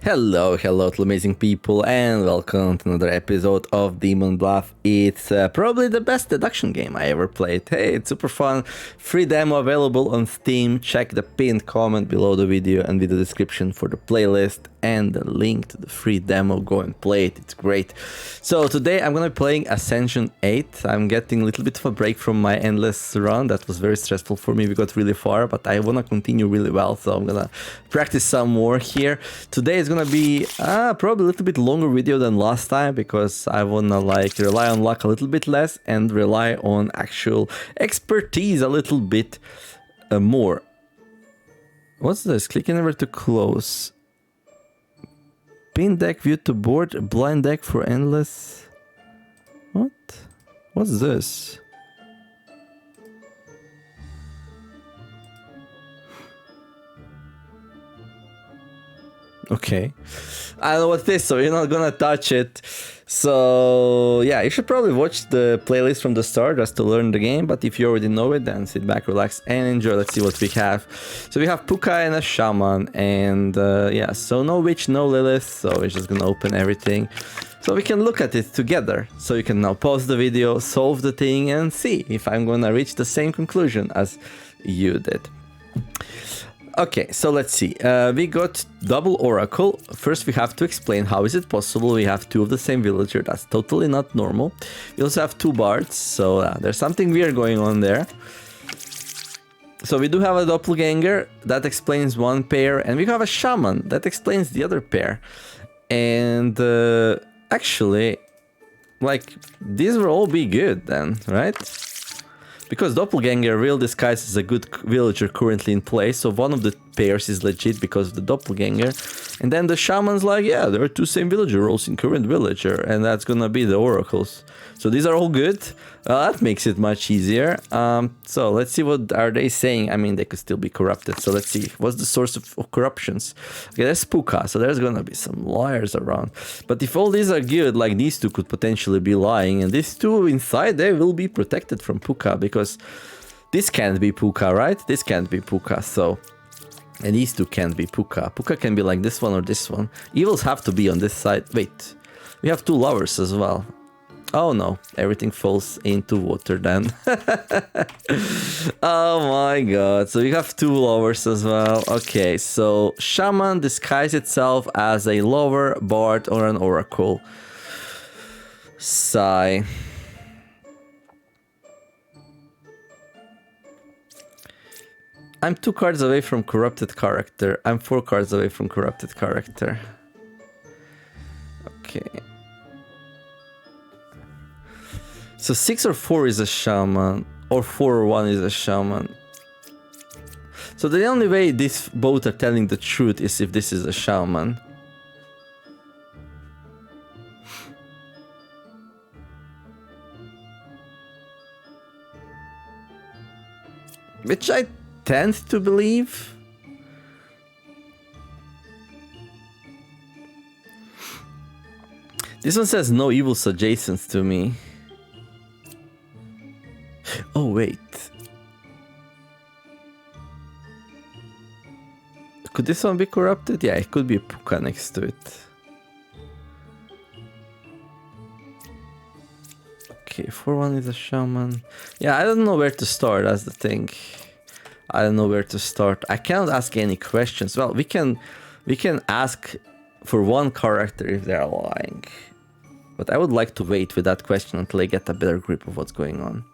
Hello, to amazing people, and welcome to another episode of Bluff. It's probably the best deduction game I ever played. Hey, it's super fun. Free demo available on Steam. Check the pinned comment below the video and video description for the playlist and the link to the free demo. Go and play it. It's great. So today I'm gonna be playing Ascension 8. I'm getting a little bit of a break from my endless run. That was very stressful for me. We got really far, but I wanna continue really well, so I'm gonna practice some more here. Today is gonna be probably a little bit longer video than last time because I wanna rely on luck a little bit less and rely on actual expertise a little bit more. What's this? Clicking never to close. Pin deck view to board, blind deck for endless. What? What's this? Okay, I don't know what this is, so you're not gonna touch it. So yeah, you should probably watch the playlist from the start just to learn the game, but if you already know it, then sit back, relax, and enjoy. Let's see what we have. So we have Puka and a Shaman, and yeah, so no Witch, no Lilith, so we're just gonna open everything. So we can look at it together. So you can now pause the video, solve the thing, and see if I'm gonna reach the same conclusion as you did. Okay, so let's see. We got double oracle. First, we have to explain how is it possible we have two of the same villager. That's totally not normal. We also have two bards, so there's something weird going on there. So we do have a doppelganger that explains one pair, and we have a shaman that explains the other pair. And actually, these will all be good then, right? Because Doppelganger real disguise is a good villager currently in play, so one of the pairs is legit because of the Doppelganger. And then the Shaman's like, yeah, there are two same villager roles in current villager, and that's gonna be the oracles. So these are all good. That makes it much easier. So let's see what are they saying. I mean, they could still be corrupted, so let's see. What's the source of corruptions? Okay, that's Puka, so there's gonna be some liars around. But if all these are good, like these two could potentially be lying, and these two inside, they will be protected from Puka, because this can't be Puka, right? This can't be Puka, so... And these two can't be Puka. Puka can be like this one or this one. Evils have to be on this side. Wait, we have two lovers as well. Oh no, everything falls into water then. Oh my god, so we have two lovers as well. Okay, so Shaman disguise itself as a lover, bard, or an oracle. Sigh. I'm 2 cards away from corrupted character. I'm 4 cards away from corrupted character. Okay. So 6 or 4 is a shaman, or 4 or 1 is a shaman. So the only way these both are telling the truth is if this is a shaman. Which I tend to believe. This one says no evils adjacent to me. Oh wait, could this one be corrupted? Yeah, it could be a Puka next to it. Okay, 4-1 is a shaman. Yeah, I don't know where to start, that's the thing. I don't know where to start. I cannot ask any questions. Well, we can ask for one character if they're lying. But I would like to wait with that question until I get a better grip of what's going on.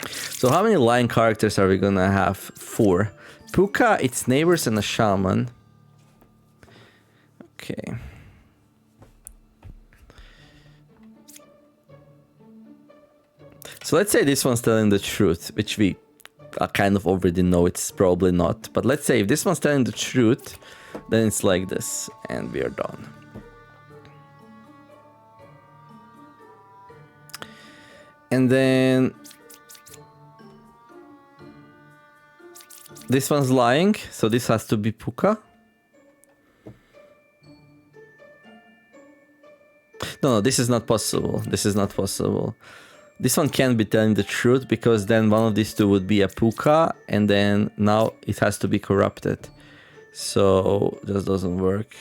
So how many lying characters are we gonna have? 4. Puka, its neighbors, and a shaman. Okay. So let's say this one's telling the truth, which we kind of already know it's probably not. But let's say if this one's telling the truth, then it's like this, and we are done. And then... this one's lying, so this has to be Puka. No, this is not possible. This is not possible. This one can't be telling the truth because then one of these two would be a Puka, and then now it has to be corrupted. So just doesn't work.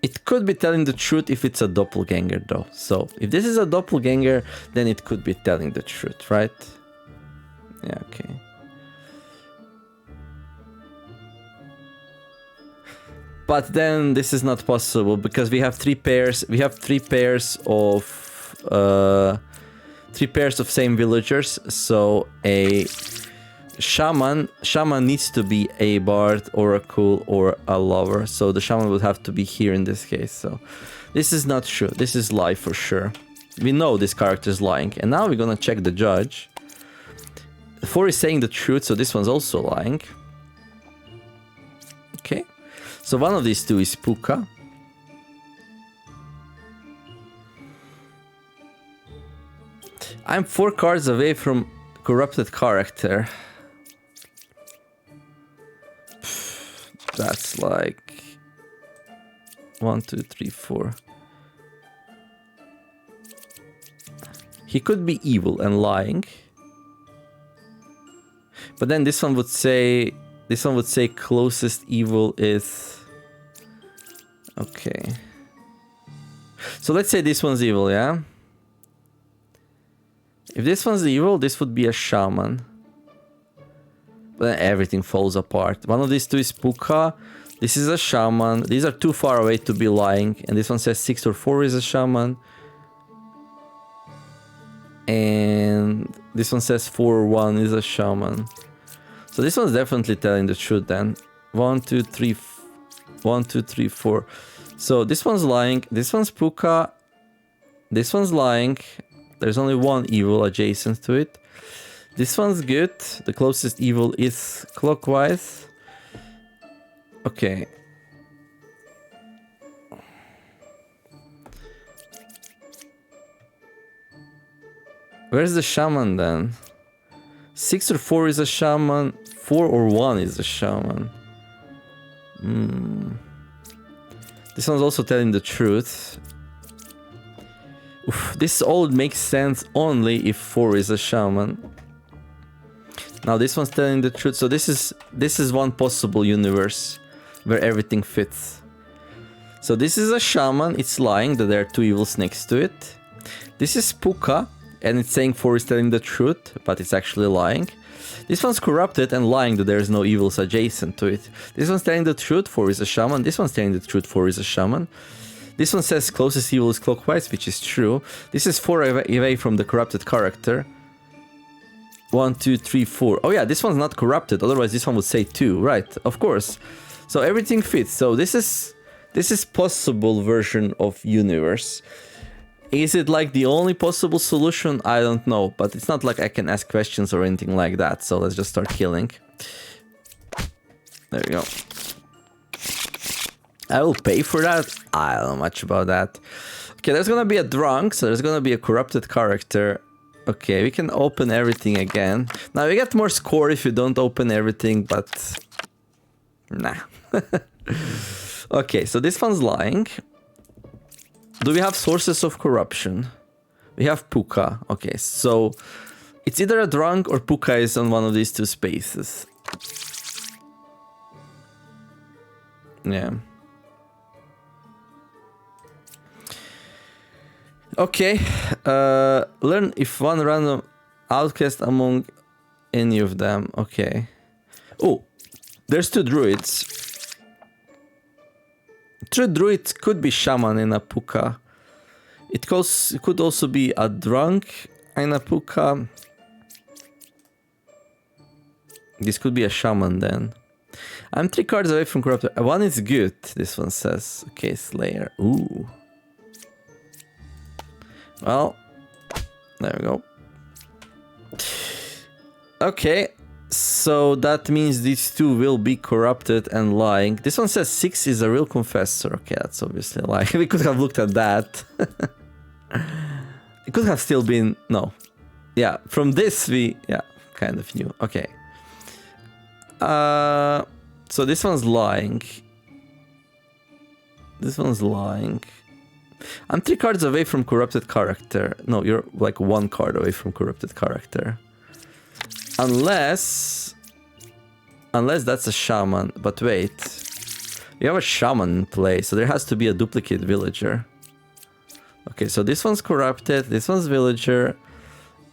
It could be telling the truth if it's a doppelganger though. So if this is a doppelganger, then it could be telling the truth, right? Yeah, okay. But then this is not possible because we have three pairs. We have three pairs of same villagers. So a shaman needs to be a bard, oracle, or a lover. So the shaman would have to be here in this case. So this is not true. This is lie for sure. We know this character is lying. And now we're gonna check the judge. 4 is saying the truth, so this one's also lying. Okay. So one of these two is Puka. I'm 4 cards away from corrupted character. That's like 1, 2, 3, 4. He could be evil and lying. But then this one would say closest evil is okay. So let's say this one's evil, yeah? If this one's evil, this would be a shaman. But then everything falls apart. One of these two is Puka. This is a shaman. These are too far away to be lying. And this one says 6 or 4 is a shaman. And this one says 4 or 1 is a shaman. So this one's definitely telling the truth then. 1, 2, 3, 1, 2, 3, 4. So this one's lying. This one's Puka. This one's lying. There's only one evil adjacent to it. This one's good. The closest evil is clockwise. Okay. Where's the shaman then? 6 or 4 is a shaman. 4 or 1 is a shaman. This one's also telling the truth. Oof, this all makes sense only if 4 is a shaman. Now this one's telling the truth. So this is one possible universe where everything fits. So this is a shaman. It's lying that there are 2 evils next to it. This is Puka. And it's saying 4 is telling the truth, but it's actually lying. This one's corrupted and lying that there's no evils adjacent to it. This one's telling the truth, 4 is a shaman. This one's telling the truth, 4 is a shaman. This one says closest evil is clockwise, which is true. This is 4 away from the corrupted character. 1, 2, 3, 4. Oh yeah, this one's not corrupted, otherwise this one would say 2, right? Of course. So everything fits. So this is possible version of universe. Is it like the only possible solution? I don't know, but it's not like I can ask questions or anything like that. So let's just start killing. There we go. I will pay for that. I don't know much about that. Okay, there's gonna be a drunk, so there's gonna be a corrupted character. Okay, we can open everything again. Now you get more score if you don't open everything, but nah. Okay, so this one's lying. Do we have sources of corruption? We have Puka. Okay, so it's either a drunk or Puka is on one of these 2 spaces. Yeah. Okay. Learn if one random outcast among any of them. Okay. Oh, there's 2 druids. 2 druids could be shaman in a Puka. It could also be a drunk in a Puka. This could be a shaman then. I'm 3 cards away from corrupted. 1 is good, this one says. Okay, Slayer. Ooh. Well, there we go. Okay. So that means these 2 will be corrupted and lying. This one says 6 is a real confessor. Okay, that's obviously a lie. We could have looked at that. It could have still been... No. Yeah, from this we... Yeah, kind of knew. Okay. So this one's lying. This one's lying. I'm 3 cards away from corrupted character. No, you're like 1 card away from corrupted character. Unless Unless that's a shaman. But wait. You have a shaman in play, so there has to be a duplicate villager. Okay, so this one's corrupted, this one's villager,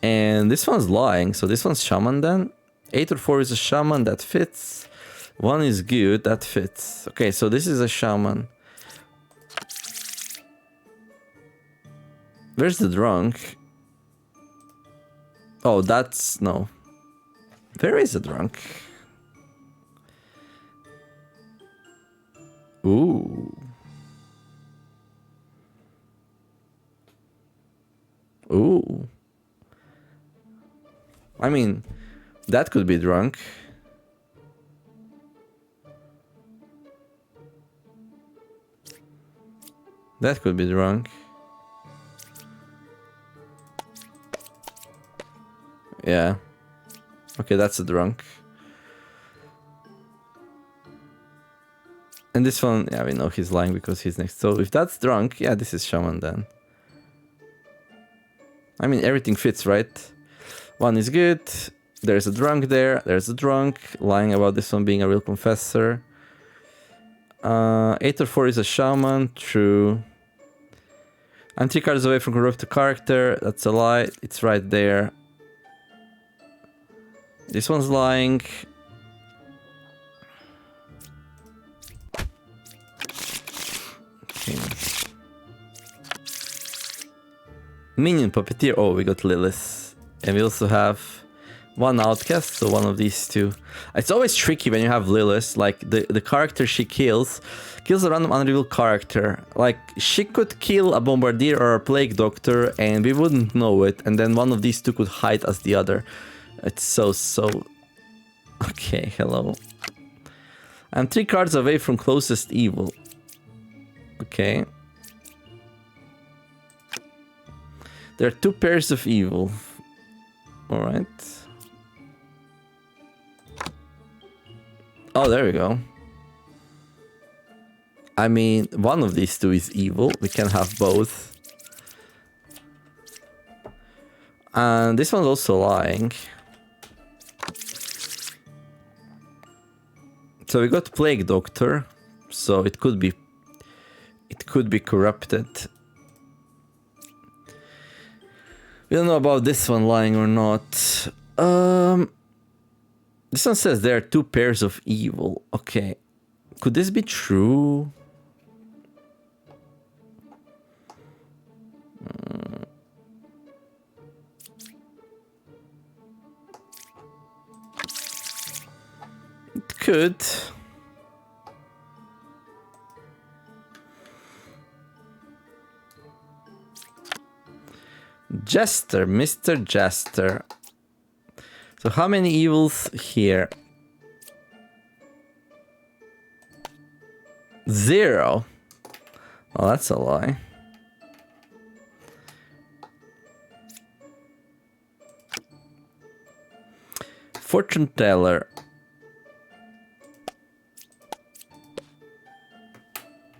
and this one's lying, so this one's shaman then. 8 or 4 is a shaman, that fits. 1 is good, that fits. Okay, so this is a shaman. Where's the drunk? Oh, that's... no. Where is the drunk? Ooh. Ooh. I mean, that could be drunk. That could be drunk. Yeah. Okay, that's a drunk. And this one, yeah, we know he's lying because he's next. So if that's drunk, yeah, this is shaman then. I mean, everything fits, right? 1 is good. There's a drunk there. There's a drunk. Lying about this one being a real confessor. 8 or 4 is a shaman. True. I'm 3 cards away from corrupted character. That's a lie. It's right there. This one's lying. Okay. Minion Puppeteer. Oh, we got Lilith. And we also have 1 outcast, so one of these 2. It's always tricky when you have Lilith. Like, the character she kills a random unrevealed character. Like, she could kill a Bombardier or a Plague Doctor, and we wouldn't know it. And then one of these 2 could hide as the other. It's so... Okay, hello. I'm 3 cards away from closest evil. Okay. There are 2 pairs of evil. Alright. Oh, there we go. I mean, one of these 2 is evil. We can have both. And this one's also lying. So we got Plague Doctor. So it could be corrupted. We don't know about this one lying or not. This one says there are 2 pairs of evil. Okay. Could this be true? It could. Jester, Mr. Jester. So how many evils here? 0. Oh, that's a lie. Fortune teller.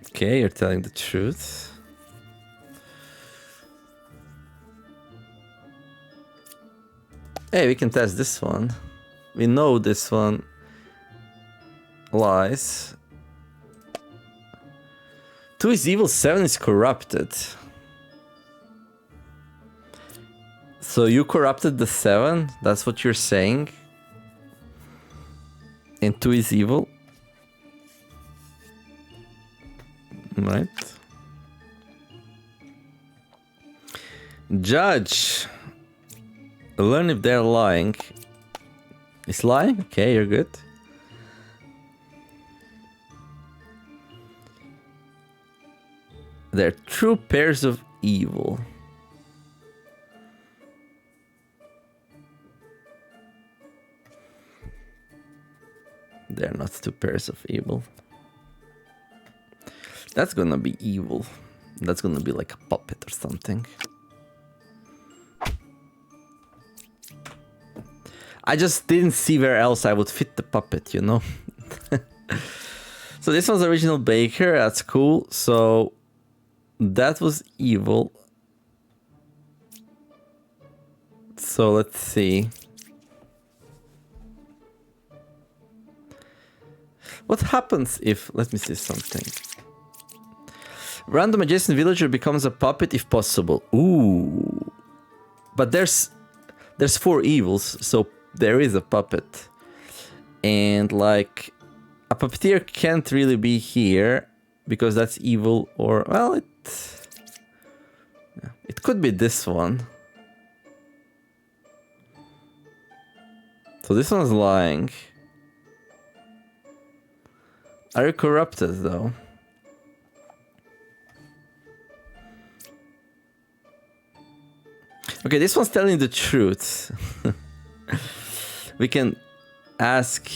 Okay, you're telling the truth. Hey, we can test this one. We know this one lies. 2 is evil, 7 is corrupted. So you corrupted the 7? That's what you're saying? And 2 is evil? Right. Judge. Learn if they're lying. It's lying? Okay, you're good. They're true pairs of evil. They're not 2 pairs of evil. That's gonna be evil. That's gonna be like a puppet or something. I just didn't see where else I would fit the puppet, you know? So this one's original Baker, that's cool. So that was evil. So let's see. What happens if... Let me see something. Random adjacent villager becomes a puppet if possible. Ooh. But there's 4 evils, so there is a puppet. And like... A puppeteer can't really be here, because that's evil, or... Well, it could be this one. So this one's lying. Are you corrupted, though? Okay, this one's telling the truth. We can ask...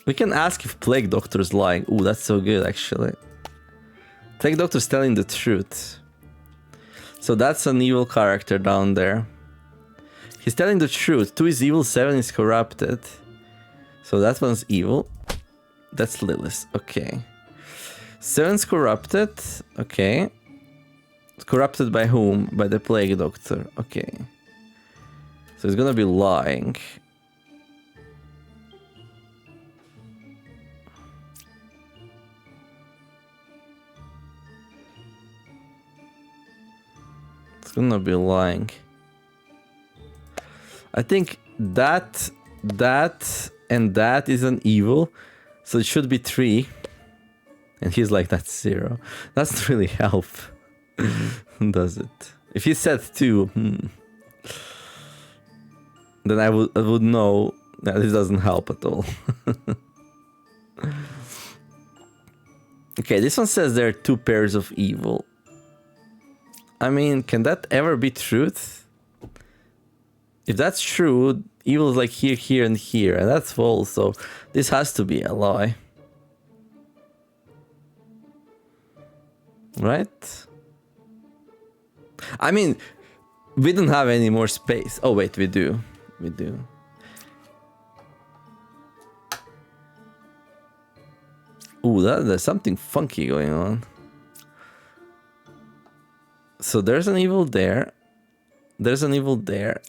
We can ask if Plague Doctor's lying. Ooh, that's so good, actually. Plague Doctor's telling the truth. So that's an evil character down there. He's telling the truth. 2 is evil, 7 is corrupted. So that one's evil. That's Lilith. Okay. 7's corrupted. Okay. Corrupted by whom? By the Plague Doctor. Okay. So he's gonna be lying. It's gonna be lying. I think that, and that is an evil. So it should be 3. And he's like, that's 0. That doesn't really help. Does it? If he said 2, then I would know that this doesn't help at all. Okay, this one says there are 2 pairs of evil. I mean, can that ever be truth? If that's true, evil is like here, here, and here, and that's false, so this has to be a lie. Right? I mean, we don't have any more space. Oh wait, we do. We do. Ooh, there's something funky going on. So there's an evil there. There's an evil there.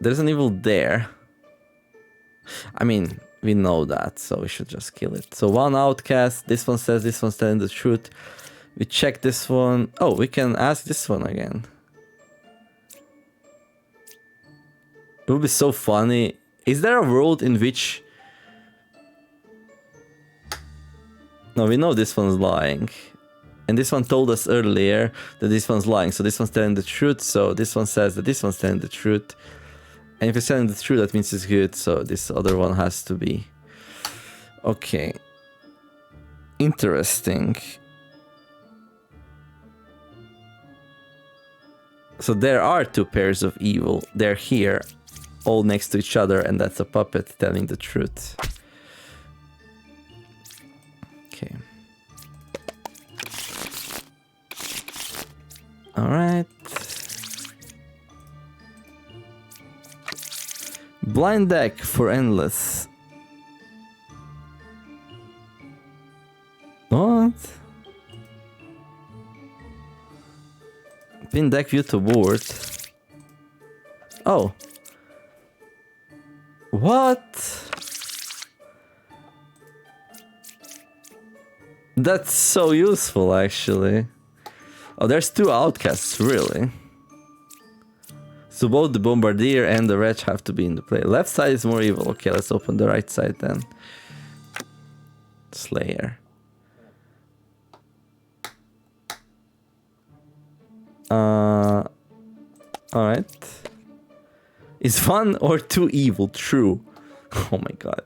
There's an evil there. I mean, we know that, so we should just kill it. So 1 outcast. This one says this one's telling the truth. We check this one. Oh, we can ask this one again. It would be so funny. Is there a world in which... No, we know this one's lying. And this one told us earlier that this one's lying. So this one's telling the truth. So this one says that this one's telling the truth. And if it's telling the truth, that means it's good. So this other one has to be. Okay. Interesting. So there are 2 pairs of evil. They're here, all next to each other, and that's a puppet telling the truth. Okay. Alright. Blind deck for endless. What? Pin deck view to board. Oh. What? That's so useful, actually. Oh, there's 2 outcasts, really. So both the Bombardier and the Wretch have to be in the play. Left side is more evil. Okay, let's open the right side then. Slayer. Alright. Is 1 or 2 evil true? Oh my god.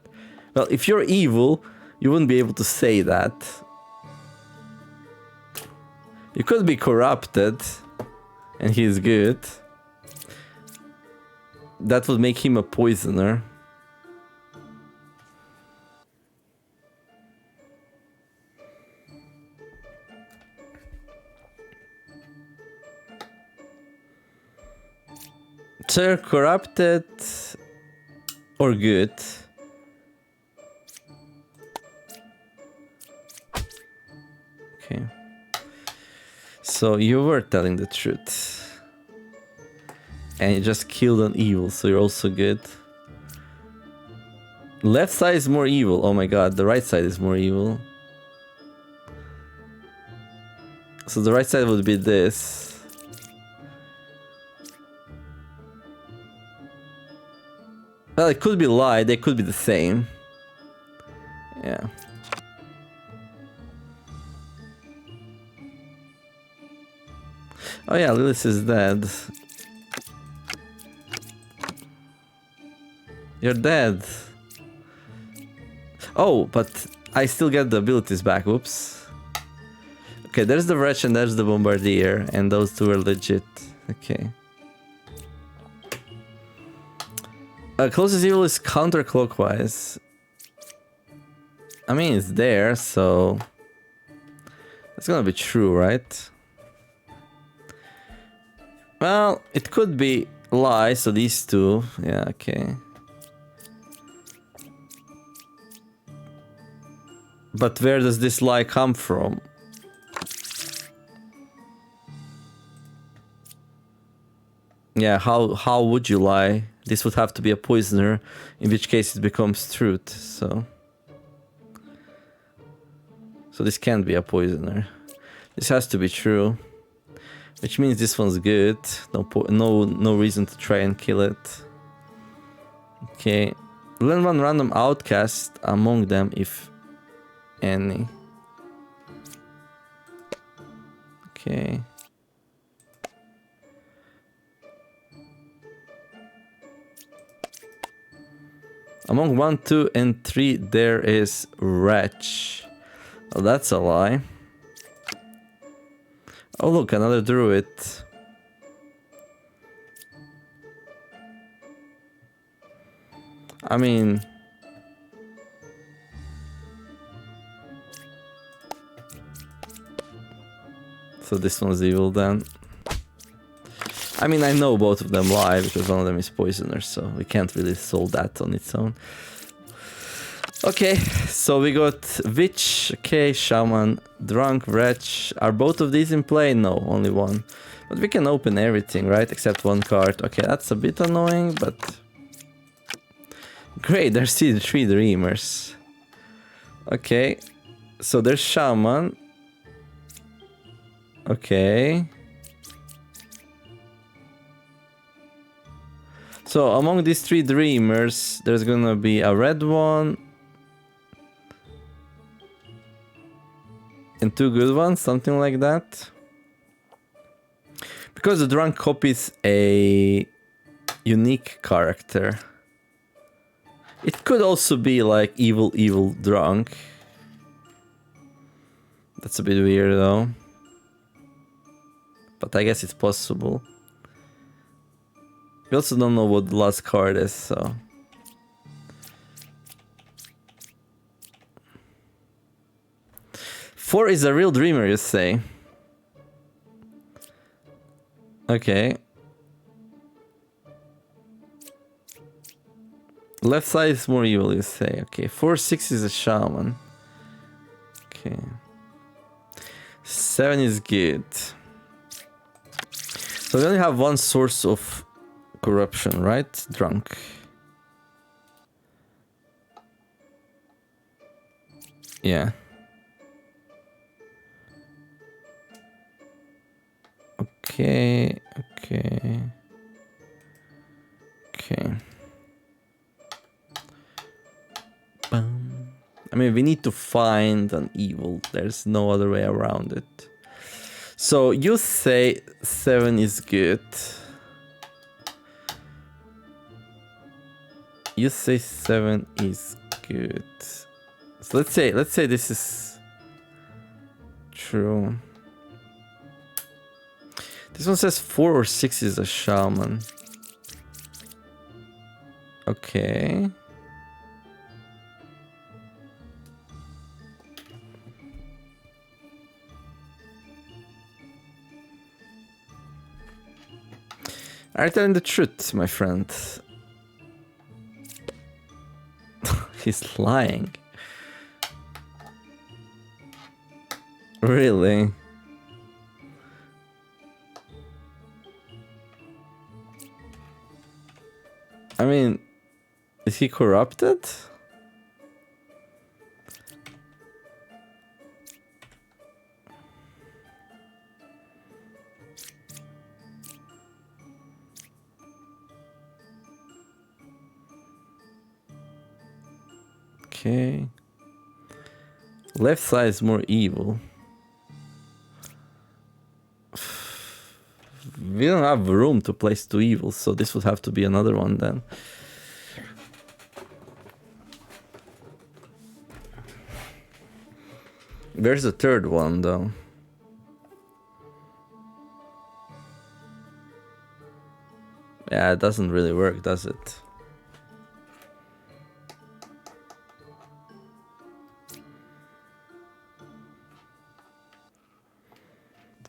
Well, if you're evil, you wouldn't be able to say that. You could be corrupted, and he's good. That would make him a poisoner. So you're corrupted or good? Okay. So you were telling the truth. And you just killed an evil, so you're also good. Left side is more evil. Oh my god, the right side is more evil. So the right side would be this. Well, it could be lie, they could be the same. Yeah. Oh yeah, Lilith is dead. You're dead. Oh, but I still get the abilities back. Whoops. Okay, there's the Wretch and there's the Bombardier, and those two are legit. Okay. Closest evil is counterclockwise. I mean, it's there, so it's gonna be true, right? Well, it could be lie, so these two. Yeah, okay. But where does this lie come from? Yeah, how would you lie? This would have to be a poisoner, in which case it becomes truth, so... So this can't be a poisoner. This has to be true. Which means this one's good. No reason to try and kill it. Okay. Learn one random outcast among them, if any. Okay. Among 1, 2, and 3 there is Wretch. Oh, that's a lie. Oh look, another druid. I mean... So this one's evil then. I mean, I know both of them lie because one of them is poisoner, so we can't really solve that on its own. Okay, so we got Witch, okay, Shaman, Drunk, Wretch. Are both of these in play? No, only one. But we can open everything, right? Except one card. Okay, that's a bit annoying, but... Great, there's still 3 Dreamers. Okay, so there's Shaman. Okay. So among these 3 Dreamers, there's gonna be a red one. And 2 good ones, something like that. Because the drunk copies a unique character. It could also be like evil drunk. That's a bit weird though. But I guess it's possible. We also don't know what the last card is, so... Four is a real dreamer, you say? Okay. Left side is more evil, you say? Okay. 4, 6 is a shaman. Okay. 7 is good. So we only have one source of corruption, right? Drunk. Yeah. Okay, okay. Okay. Bum. I mean, we need to find an evil. There's no other way around it. So you say 7 is good. You say 7 is good. So let's say this is true. This one says 4 or 6 is a shaman. Okay. Are you telling the truth, my friend? He's lying. Really? I mean, is he corrupted? Okay. Left side is more evil. We don't have room to place two evils, so this would have to be another one then. Where's the third one though? Yeah, it doesn't really work, does it?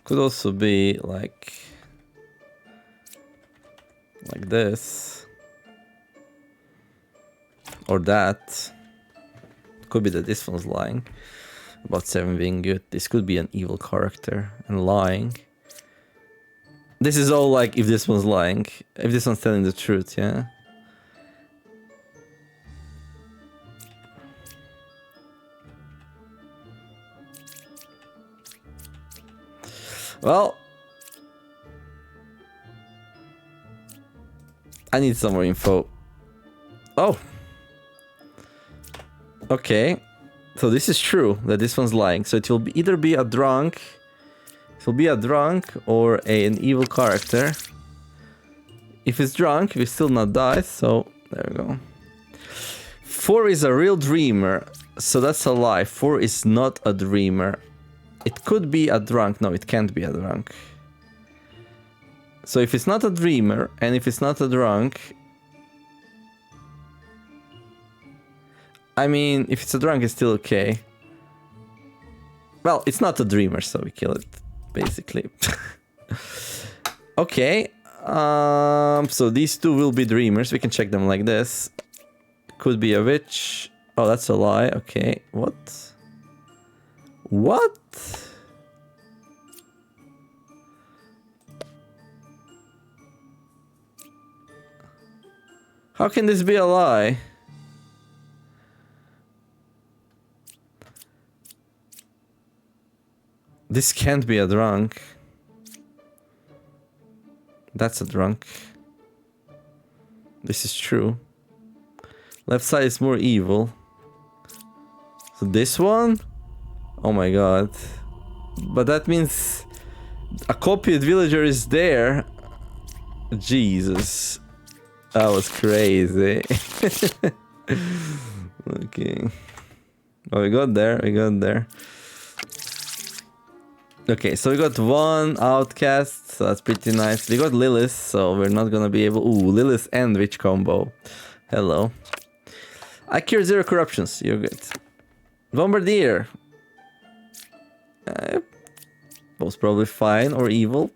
Could also be like this. Or that. Could be that this one's lying. About 7 being good. This could be an evil character and lying. This is all like if this one's lying. If this one's telling the truth, yeah? Well, I need some more info. Oh. Okay. So this is true that this one's lying. So it will either be a drunk. It will be a drunk or an evil character. If it's drunk, we still not die. So there we go. 4 is a real dreamer. So that's a lie. 4 is not a dreamer. It could be a drunk. No, it can't be a drunk. So if it's not a dreamer and if it's not a drunk, I mean, if it's a drunk, it's still okay. Well, it's not a dreamer, so we kill it, basically. Okay. So these two will be dreamers. We can check them like this. Could be a witch. Oh, that's a lie. Okay. What? What? How can this be a lie? This can't be a drunk. That's a drunk. This is true. Left side is more evil. So this one? Oh my god. But that means a copied villager is there. Jesus. That was crazy. Okay. Oh, we got there. We got there. Okay, so we got one outcast, so that's pretty nice. We got Lilith, so we're not gonna be able... Ooh, Lilith and witch combo. Hello. I cure 0 corruptions, you're good. Bombardier. Most probably fine or evil.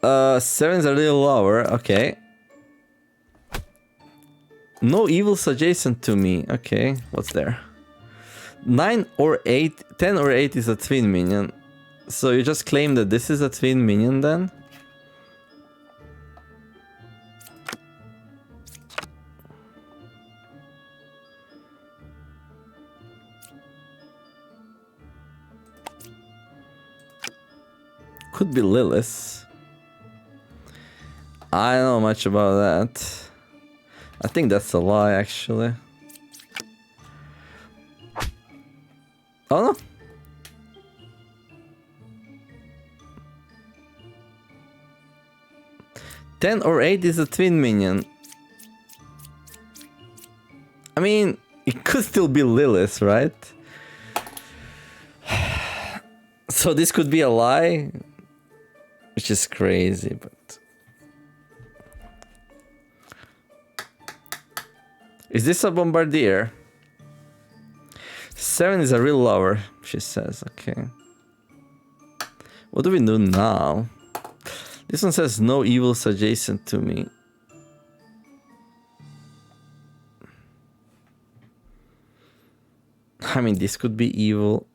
7's a little lower, okay. No evils adjacent to me, okay. What's there? 9 or 8, 10 or 8 is a twin minion. So you just claim that this is a twin minion then? Could be Lilith. I don't know much about that. I think that's a lie actually. Oh no. Ten or 8 is a twin minion. I mean, it could still be Lilith, right? So this could be a lie, which is crazy, but... Is this a bombardier? 7 is a real lover, she says. Okay. What do we do now? This one says no evils adjacent to me. I mean, this could be evil.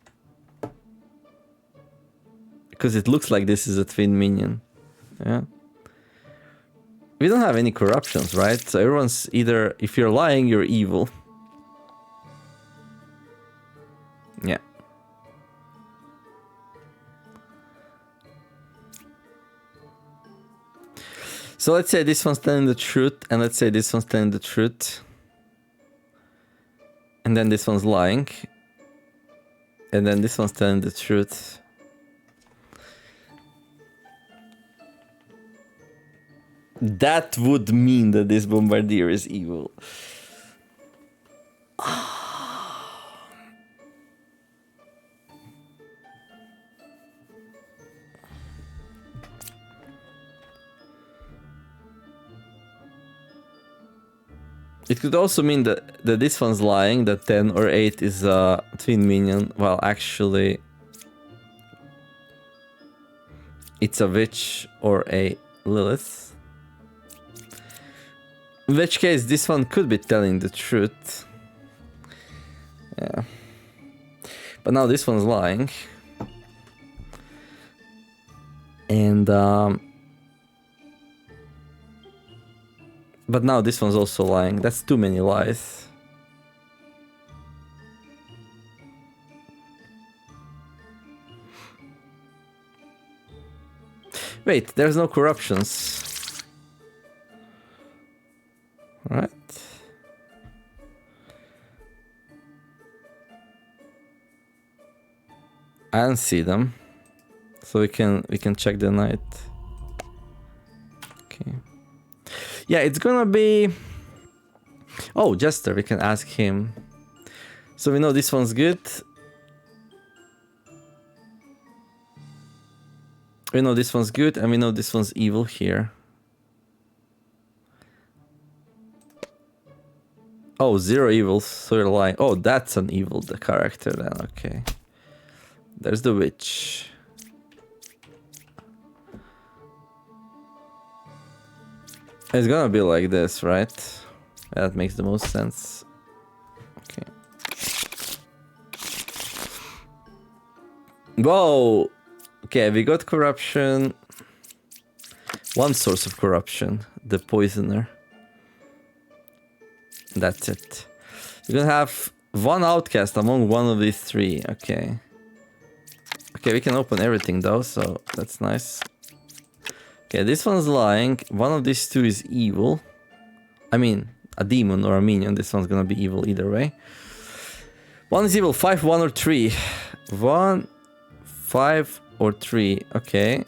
Because it looks like this is a twin minion. Yeah. We don't have any corruptions, right? So everyone's either... If you're lying, you're evil. Yeah. So let's say this one's telling the truth, and let's say this one's telling the truth. And then this one's lying. And then this one's telling the truth. That would mean that this bombardier is evil. It could also mean that this one's lying, that 10 or 8 is a twin minion, while actually it's a witch or a Lilith. In which case, this one could be telling the truth. Yeah. But now this one's lying. And, but now this one's also lying. That's too many lies. Wait, there's no corruptions. Right. I don't see them. So we can check the night. Okay. Yeah, it's gonna be... Oh, Jester, we can ask him. So we know this one's good. We know this one's good, and we know this one's evil here. Oh, 0 evils, so you're lying. Oh, that's an evil the character then, okay. There's the witch. It's gonna be like this, right? That makes the most sense. Okay. Whoa! Okay, we got corruption. One source of corruption, the poisoner. That's it. We're gonna have one outcast among one of these 3. Okay. Okay, we can open everything though, so that's nice. Okay, this one's lying. One of these 2 is evil. I mean, a demon or a minion. This one's gonna be evil either way. One is evil, 5, 1, or 3. 1, 5, or 3. Okay.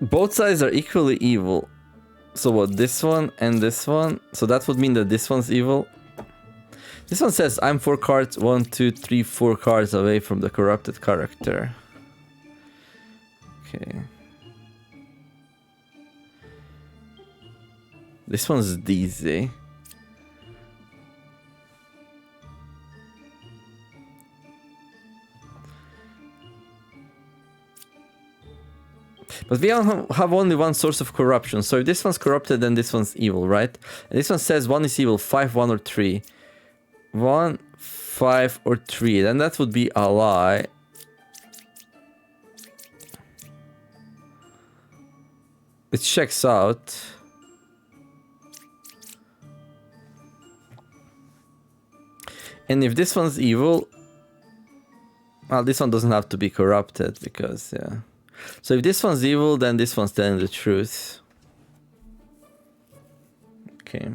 Both sides are equally evil. So what, this one and this one? So that would mean that this one's evil. This one says, I'm 4 cards, 1, 2, 3, 4 cards away from the corrupted character. Okay. This one's DZ. But we have only one source of corruption. So if this one's corrupted, then this one's evil, right? And this one says 1 is evil, 5, 1, or 3. 1, 5, or 3. Then that would be a lie. It checks out. And if this one's evil... Well, this one doesn't have to be corrupted because, yeah. So if this one's evil, then this one's telling the truth. Okay.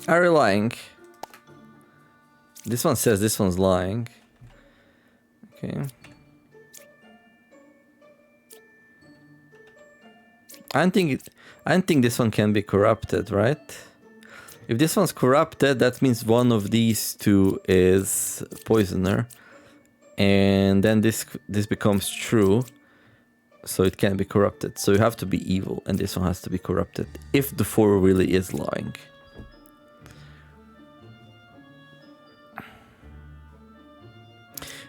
Are you lying? This one says this one's lying. Okay. I don't think this one can be corrupted, right? If this one's corrupted, that means one of these 2 is poisoner. And then this becomes true. So it can be corrupted. So you have to be evil, and this one has to be corrupted. If the 4 really is lying.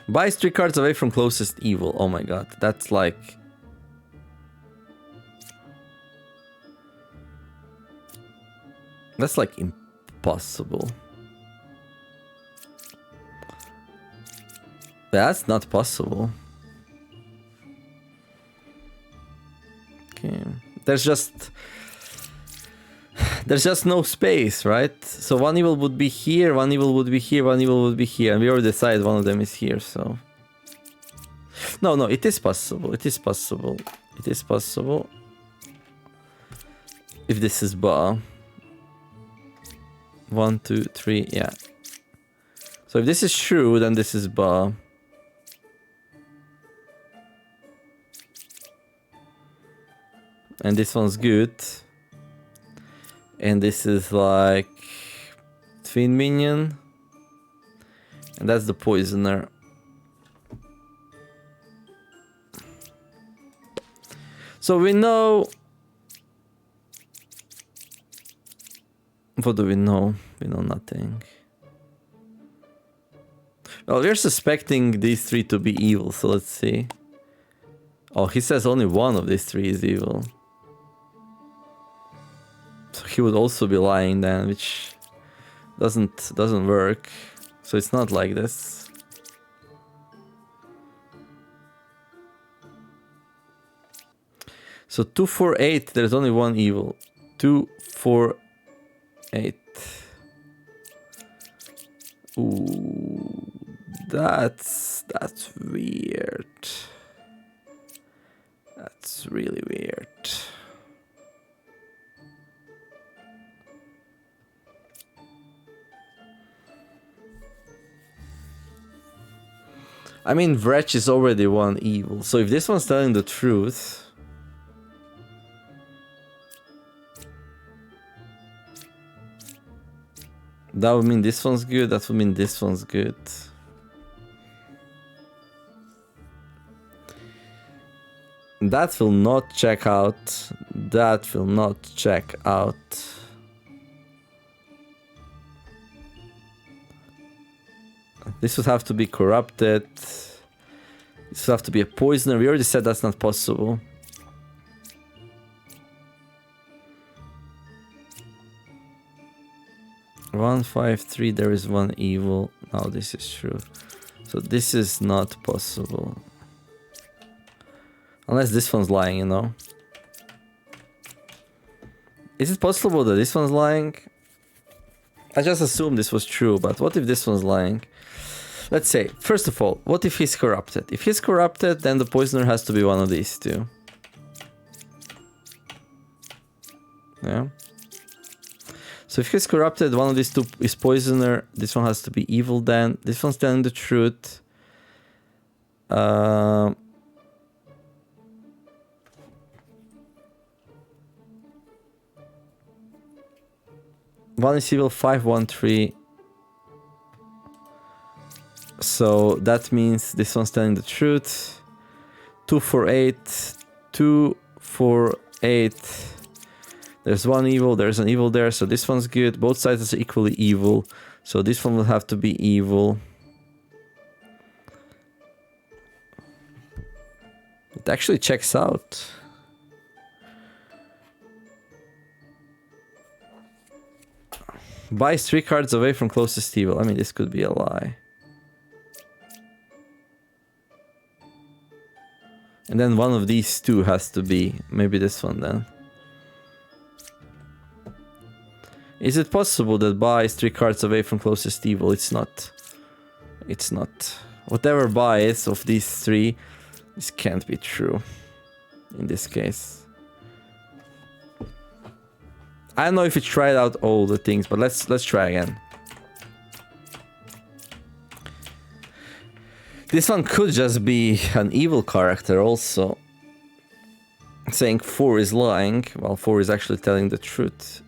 Buys 3 cards away from closest evil. Oh my god, that's like... That's like impossible. That's not possible. Okay. There's just no space, right? So one evil would be here, one evil would be here, one evil would be here, and we already decided one of them is here, so... No, it is possible, it is possible. It is possible. If this is bar. 1, 2, 3, yeah. So if this is true, then this is bar. And this one's good. And this is like twin minion. And that's the poisoner. So we know... What do we know? We know nothing. Well, we're suspecting these three to be evil, so let's see. Oh, he says only one of these three is evil. So he would also be lying then, which doesn't work. So it's not like this. So 2, 4, 8, there's only one evil. 2, 4, 8. Ooh, that's weird. That's really weird. I mean, Wretch is already one evil, so if this one's telling the truth... That would mean this one's good, that would mean this one's good. That will not check out. That will not check out. This would have to be corrupted. This would have to be a poisoner. We already said that's not possible. One, 5, 3, there is one evil. Now this is true. So this is not possible. Unless this one's lying, you know. Is it possible that this one's lying? I just assumed this was true, but what if this one's lying? Let's say, first of all, what if he's corrupted? If he's corrupted, then the poisoner has to be one of these two. Yeah. So if he's corrupted, one of these two is poisoner. This one has to be evil then. This one's telling the truth. One is evil, 5, 1, 3. So that means this one's telling the truth. 2, 4, 8. 2, 4, 8. There's one evil, there's an evil there, so this one's good. Both sides are equally evil. So this one will have to be evil. It actually checks out. Buys 3 cards away from closest evil. I mean, this could be a lie. And then one of these two has to be. Maybe this one then. Is it possible that buys 3 cards away from closest evil? It's not. It's not. Whatever buy is of these 3, this can't be true. In this case. I don't know if we tried out all the things, but let's try again. This one could just be an evil character also. Saying 4 is lying, while 4 is actually telling the truth.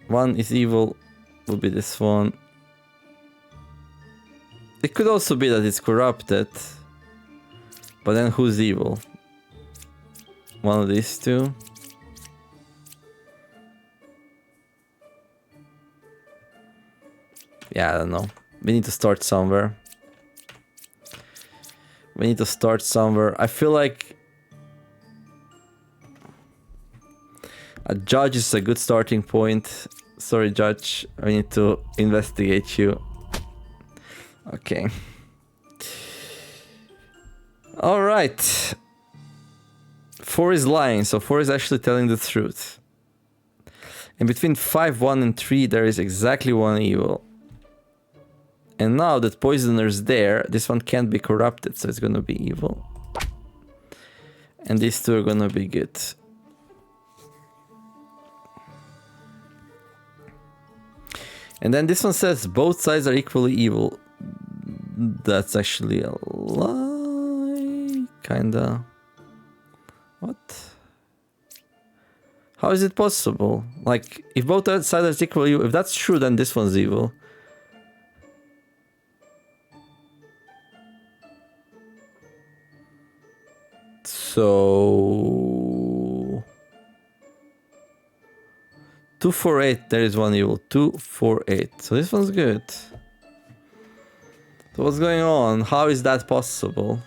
1 is evil, will be this one. It could also be that it's corrupted. But then who's evil? One of these two. Yeah, I don't know. We need to start somewhere. We need to start somewhere. I feel like a judge is a good starting point. Sorry, judge. I need to investigate you. Okay. Alright. 4 is lying, so 4 is actually telling the truth. And between 5, 1, and 3, there is exactly 1 evil. And now that Poisoner's there, this one can't be corrupted, so it's gonna be evil. And these 2 are gonna be good. And then this one says both sides are equally evil. That's actually a lie. Kinda. What? How is it possible? Like, if both sides are equally evil, if that's true, then this one's evil. So 2, 4, 8, there is 1 evil. 2, 4, 8. So this one's good. So what's going on? How is that possible?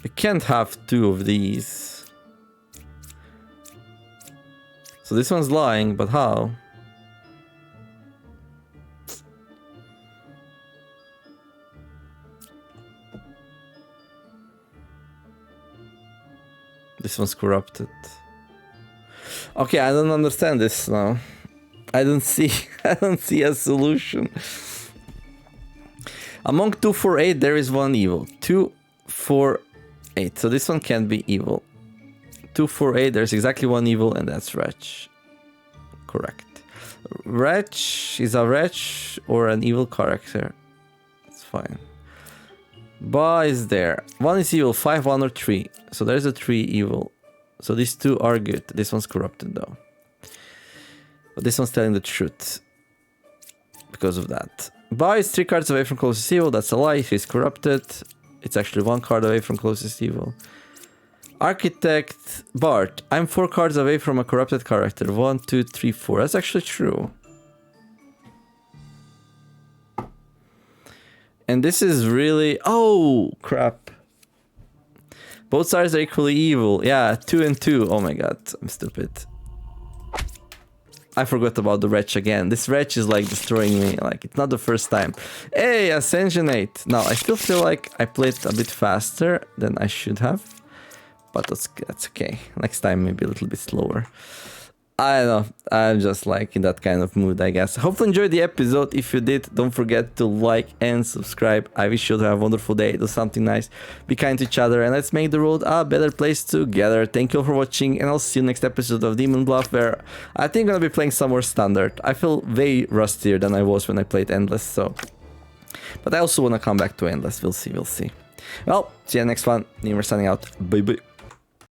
We can't have 2 of these. So this one's lying, but how? This one's corrupted. Okay, I don't understand this now. I don't see a solution. Among 2, 4, 8, there is 1 evil. 2, 4, 8. So this one can't be evil. 2, 4, 8, there's exactly 1 evil, and that's Wretch. Correct. Wretch is a wretch or an evil character. It's fine. Ba is there. 1 is evil, 5, 1, or 3. So there's a 3 evil. So these 2 are good. This one's corrupted though. But this one's telling the truth. Because of that. Ba is 3 cards away from closest evil. That's a lie. He's corrupted. It's actually 1 card away from closest evil. Architect Bart. I'm 4 cards away from a corrupted character. 1, 2, 3, 4. That's actually true. And this is really... Oh, crap. Both sides are equally evil. Yeah, 2 and 2. Oh my god, I'm stupid. I forgot about the wretch again. This wretch is like destroying me. Like, it's not the first time. Hey, Ascensionate. Now, I still feel like I played a bit faster than I should have. But that's okay. Next time, maybe a little bit slower. I don't know. I'm just like in that kind of mood, I guess. Hope you enjoyed the episode. If you did, don't forget to like and subscribe. I wish you to have a wonderful day. Do something nice. Be kind to each other. And let's make the world a better place together. Thank you all for watching. And I'll see you next episode of Demon Bluff, where I think I'm going to be playing some more standard. I feel way rustier than I was when I played Endless. So, but I also want to come back to Endless. We'll see. Well, see you next one. Neymar signing out. Bye bye.